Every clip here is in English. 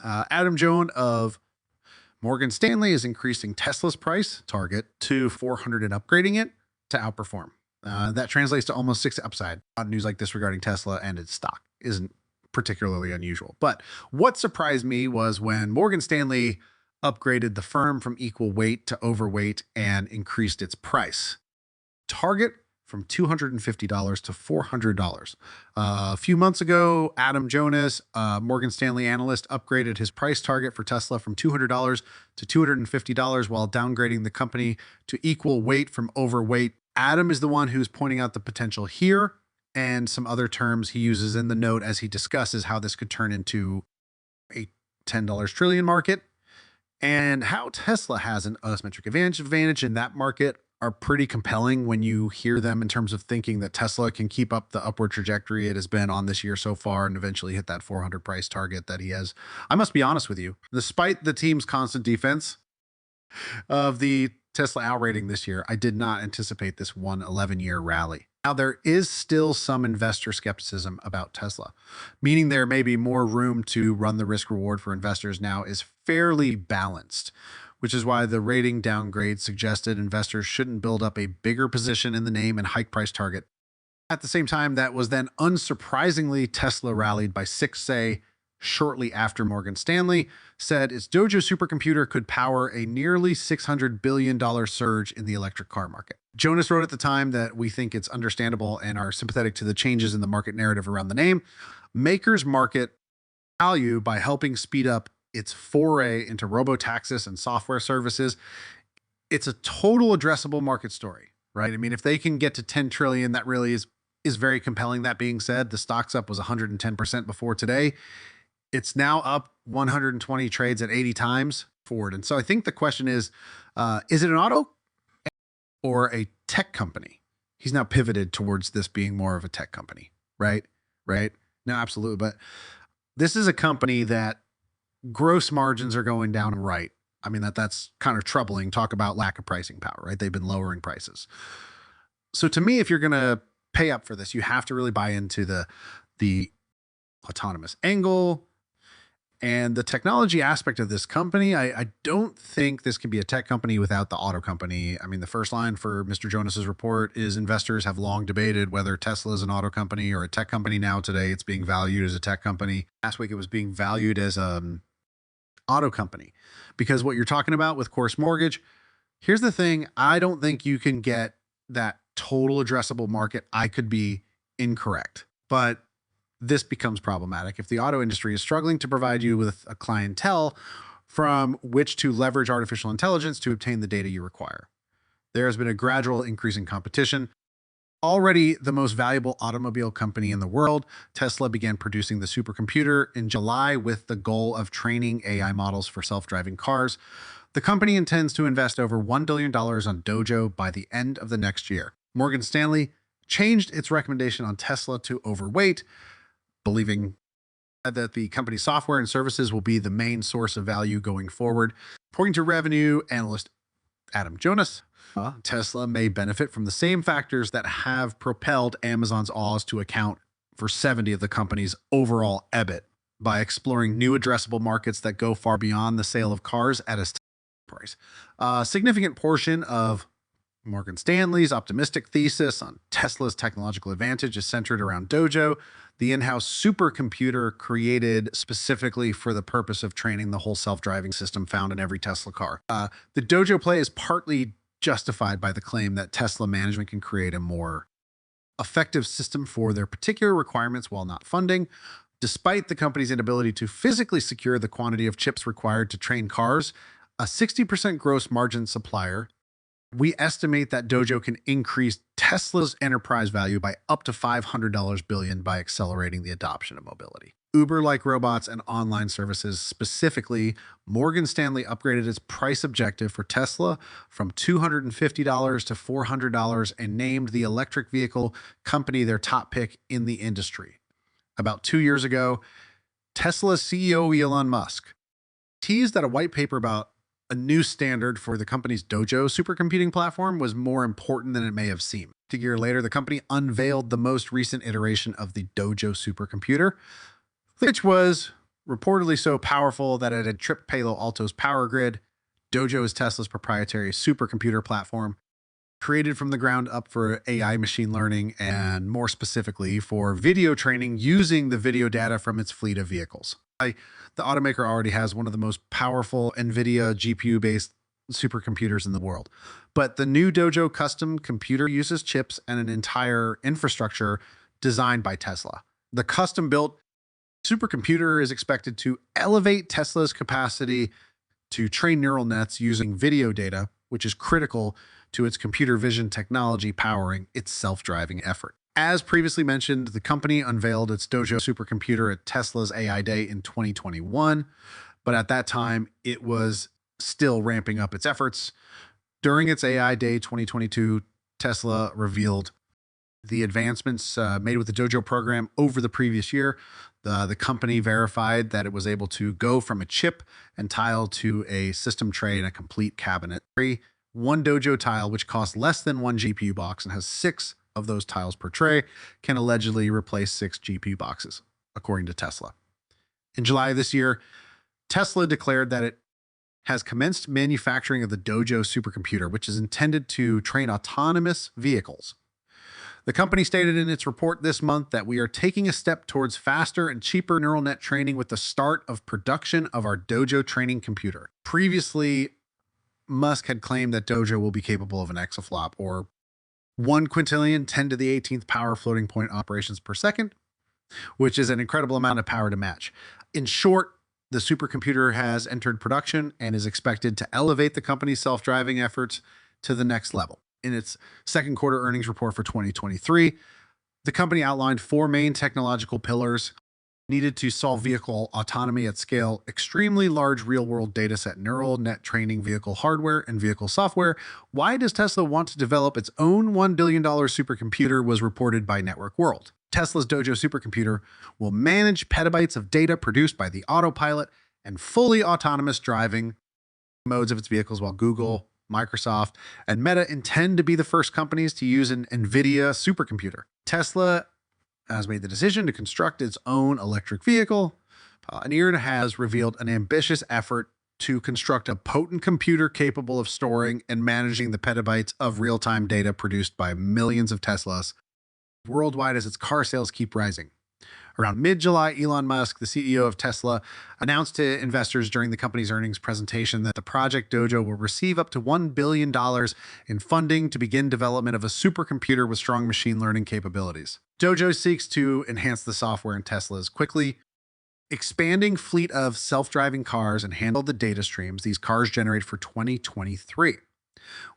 Adam Jones of Morgan Stanley is increasing Tesla's price target to 400 and upgrading it to outperform. That translates to almost 6 upside. News like this regarding Tesla and its stock isn't particularly unusual. But what surprised me was when Morgan Stanley upgraded the firm from equal weight to overweight and increased its price target from $250 to $400. A few months ago, Adam Jonas, Morgan Stanley analyst, upgraded his price target for Tesla from $200 to $250 while downgrading the company to equal weight from overweight. Adam is the one who's pointing out the potential here and some other terms he uses in the note as he discusses how this could turn into a $10 trillion market and how Tesla has an asymmetric advantage in that market are pretty compelling when you hear them in terms of thinking that Tesla can keep up the upward trajectory it has been on this year so far and eventually hit that 400 price target that he has. I must be honest with you, despite the team's constant defense of the Tesla outrating this year, I did not anticipate this 11-year rally. Now, there is still some investor skepticism about Tesla, meaning there may be more room to run the risk reward for investors now is fairly balanced, which is why the rating downgrade suggested investors shouldn't build up a bigger position in the name and hike price target. At the same time, that was then unsurprisingly Tesla rallied by 6A shortly after Morgan Stanley said its Dojo supercomputer could power a nearly $600 billion surge in the electric car market. Jonas wrote at the time that we think it's understandable and are sympathetic to the changes in the market narrative around the name. Makers market value by helping speed up its foray into robotaxis and software services. It's a total addressable market story, right? I mean, if they can get to 10 trillion, that really is very compelling. That being said, the stock's up was 110% before today. It's now up 120 trades at 80 times forward. And so I think the question is it an auto or a tech company? He's now pivoted towards this being more of a tech company, right? Right? No, absolutely. But this is a company that gross margins are going down right. I mean, that's kind of troubling. Talk about lack of pricing power, right? They've been lowering prices. So to me, if you're going to pay up for this, you have to really buy into the autonomous angle and the technology aspect of this company. I don't think this can be a tech company without the auto company. I mean, the first line for Mr. Jonas's report is investors have long debated whether Tesla is an auto company or a tech company. Now today it's being valued as a tech company. Last week it was being valued as auto company because what you're talking about with course mortgage, here's the thing. I don't think you can get that total addressable market. I could be incorrect, but this becomes problematic if the auto industry is struggling to provide you with a clientele from which to leverage artificial intelligence to obtain the data you require. There has been a gradual increase in competition. Already the most valuable automobile company in the world, Tesla began producing the supercomputer in July with the goal of training AI models for self-driving cars. The company intends to invest over $1 billion on Dojo by the end of the next year. Morgan Stanley changed its recommendation on Tesla to overweight, believing that the company's software and services will be the main source of value going forward. According to revenue analyst Adam Jonas, Tesla may benefit from the same factors that have propelled Amazon's Oz to account for 70 of the company's overall EBIT by exploring new addressable markets that go far beyond the sale of cars at a price. A significant portion of Morgan Stanley's optimistic thesis on Tesla's technological advantage is centered around Dojo, the in-house supercomputer created specifically for the purpose of training the whole self-driving system found in every Tesla car. The Dojo play is partly justified by the claim that Tesla management can create a more effective system for their particular requirements while not funding. Despite the company's inability to physically secure the quantity of chips required to train cars, a 60% gross margin supplier, we estimate that Dojo can increase Tesla's enterprise value by up to $500 billion by accelerating the adoption of mobility. Uber-like robots and online services. Specifically, Morgan Stanley upgraded its price objective for Tesla from $250 to $400 and named the electric vehicle company their top pick in the industry. About 2 years ago, Tesla's CEO Elon Musk teased that a white paper about a new standard for the company's Dojo supercomputing platform was more important than it may have seemed. A year later, the company unveiled the most recent iteration of the Dojo supercomputer, which was reportedly so powerful that it had tripped Palo Alto's power grid. Dojo is Tesla's proprietary supercomputer platform, created from the ground up for AI machine learning and more specifically for video training using the video data from its fleet of vehicles. The automaker already has one of the most powerful NVIDIA GPU-based supercomputers in the world. But the new Dojo custom computer uses chips and an entire infrastructure designed by Tesla. The custom-built supercomputer is expected to elevate Tesla's capacity to train neural nets using video data, which is critical to its computer vision technology powering its self-driving effort. As previously mentioned, the company unveiled its Dojo supercomputer at Tesla's AI Day in 2021, but at that time, it was still ramping up its efforts. During its AI Day 2022, Tesla revealed the advancements made with the Dojo program over the previous year. The company verified that it was able to go from a chip and tile to a system tray and a complete cabinet. One Dojo tile, which costs less than one GPU box and has 6 of those tiles per tray, can allegedly replace 6 GPU boxes, according to Tesla. In July of this year, Tesla declared that it has commenced manufacturing of the Dojo supercomputer, which is intended to train autonomous vehicles. The company stated in its report this month that we are taking a step towards faster and cheaper neural net training with the start of production of our Dojo training computer. Previously, Musk had claimed that Dojo will be capable of an exaflop, or 1 quintillion 10 to the 18th power floating point operations per second, which is an incredible amount of power to match. In short, the supercomputer has entered production and is expected to elevate the company's self-driving efforts to the next level. In its second quarter earnings report for 2023, the company outlined 4 main technological pillars needed to solve vehicle autonomy at scale: extremely large real-world dataset, neural net training, vehicle hardware, and vehicle software. Why does Tesla want to develop its own $1 billion supercomputer was reported by Network World. Tesla's Dojo supercomputer will manage petabytes of data produced by the autopilot and fully autonomous driving modes of its vehicles, while Google, Microsoft, and Meta intend to be the first companies to use an NVIDIA supercomputer. Tesla has made the decision to construct its own electric vehicle. Pioneer has revealed an ambitious effort to construct a potent computer capable of storing and managing the petabytes of real-time data produced by millions of Teslas worldwide as its car sales keep rising. Around mid-July, Elon Musk, the CEO of Tesla, announced to investors during the company's earnings presentation that the Project Dojo will receive up to $1 billion in funding to begin development of a supercomputer with strong machine learning capabilities. Dojo seeks to enhance the software in Tesla's quickly expanding fleet of self-driving cars and handle the data streams these cars generate for 2023.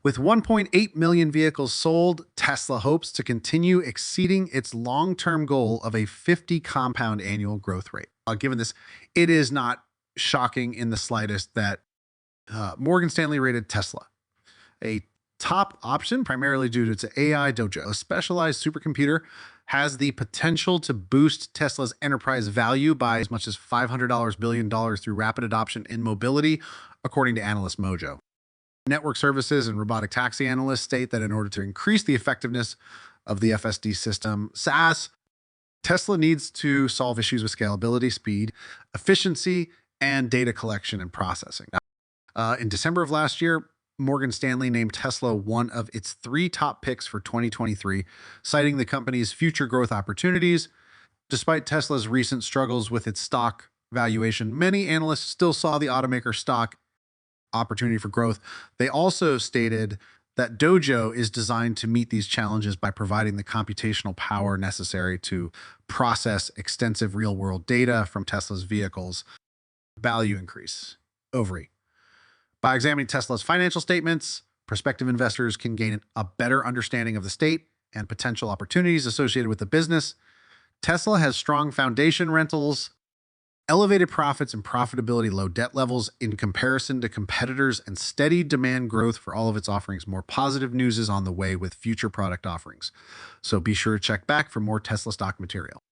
With 1.8 million vehicles sold, Tesla hopes to continue exceeding its long-term goal of a 50 compound annual growth rate. Given this, it is not shocking in the slightest that Morgan Stanley rated Tesla a top option, primarily due to its AI Dojo. A specialized supercomputer has the potential to boost Tesla's enterprise value by as much as $500 billion through rapid adoption in mobility, according to Analyst Mojo. Network services and robotic taxi analysts state that in order to increase the effectiveness of the FSD system, SaaS, Tesla needs to solve issues with scalability, speed, efficiency, and data collection and processing. In December of last year, Morgan Stanley named Tesla one of its 3 top picks for 2023, citing the company's future growth opportunities. Despite Tesla's recent struggles with its stock valuation, many analysts still saw the automaker stock opportunity for growth. They also stated that Dojo is designed to meet these challenges by providing the computational power necessary to process extensive real-world data from Tesla's vehicles. Value increase. Overy. By examining Tesla's financial statements, prospective investors can gain a better understanding of the state and potential opportunities associated with the business. Tesla has strong foundation rentals, elevated profits and profitability, low debt levels in comparison to competitors, and steady demand growth for all of its offerings. More positive news is on the way with future product offerings. So be sure to check back for more Tesla stock material.